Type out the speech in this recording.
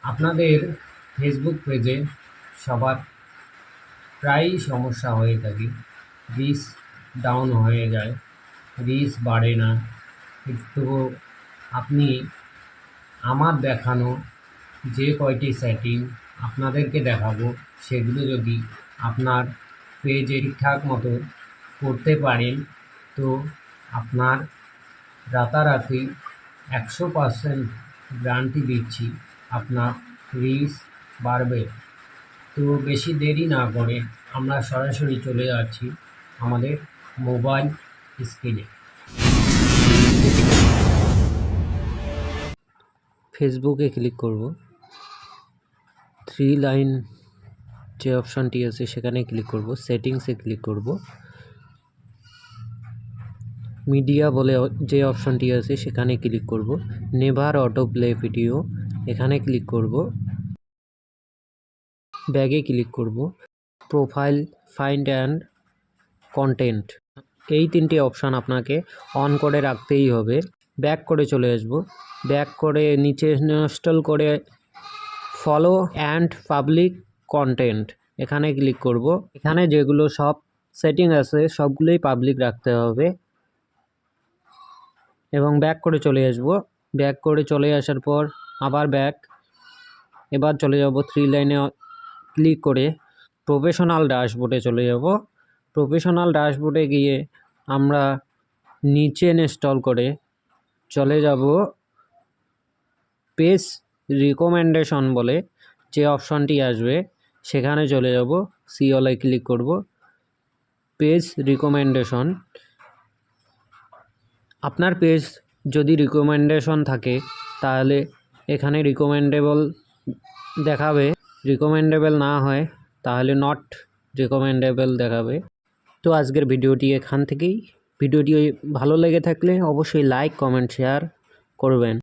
আপনাদের ফেসবুক পেজে সবার প্রায়ই সমস্যা হয়ে থাকে, রিচ ডাউন হয়ে যায়, রিচ বাড়ে না। তো আপনি আমার দেখানো যে কয়টি সেটিং আপনাদেরকে দেখাবো সেগুলো যদি আপনার পেজে ঠিকঠাক মতো করতে পারেন তো আপনার রাতারাতি 100% গ্যারান্টি দিচ্ছি আপনার রিচ বাড়বে। তো বেশি দেরি না করে আমরা সরাসরি চলে যাচ্ছি আমাদের মোবাইল স্ক্রিনে। ফেসবুকে ক্লিক করব, 3 লাইন যে অপশানটি আছে সেখানে ক্লিক করব, সেটিংসে ক্লিক করব, মিডিয়া বলে যে অপশানটি আছে সেখানে ক্লিক করব, নেভার অটো প্লে ভিডিও এখানে ক্লিক করব, ব্যাগে ক্লিক করব, প্রোফাইল, ফাইন্ড অ্যান্ড কন্টেন্ট এই তিনটি অপশান আপনাকে অন করে রাখতেই হবে। ব্যাক করে চলে আসব, ব্যাক করে নিচে ইনস্টল করে ফলো অ্যান্ড পাবলিক কন্টেন্ট এখানে ক্লিক করব। এখানে যেগুলো সব সেটিং আছে সবগুলোই পাবলিক রাখতে হবে এবং ব্যাক করে চলে আসব। ব্যাক করে চলে আসার পর আবার ব্যাক, এবার চলে যাব 3 লাইনে ক্লিক করে প্রফেশনাল ড্যাশবোর্ডে চলে যাব। প্রফেশনাল ড্যাশবোর্ডে গিয়ে আমরা নিচে ইনস্টল করে চলে যাব পেজ রিকমেন্ডেশন বলে যে অপশানটি আসবে সেখানে চলে যাব, সিওলে ক্লিক করব, পেজ রিকমেন্ডেশন। আপনার পেজ যদি রিকমেন্ডেশন থাকে তাহলে এখানে রিকমেন্ডেবল দেখাবে, রিকমেন্ডেবল না হয় তাহলে নট রিকমেন্ডেবল দেখাবে। তো আজকের ভিডিওটি এখান থেকেই। ভিডিওটি ভালো লেগে থাকলে অবশ্যই লাইক, কমেন্ট, শেয়ার করবেন।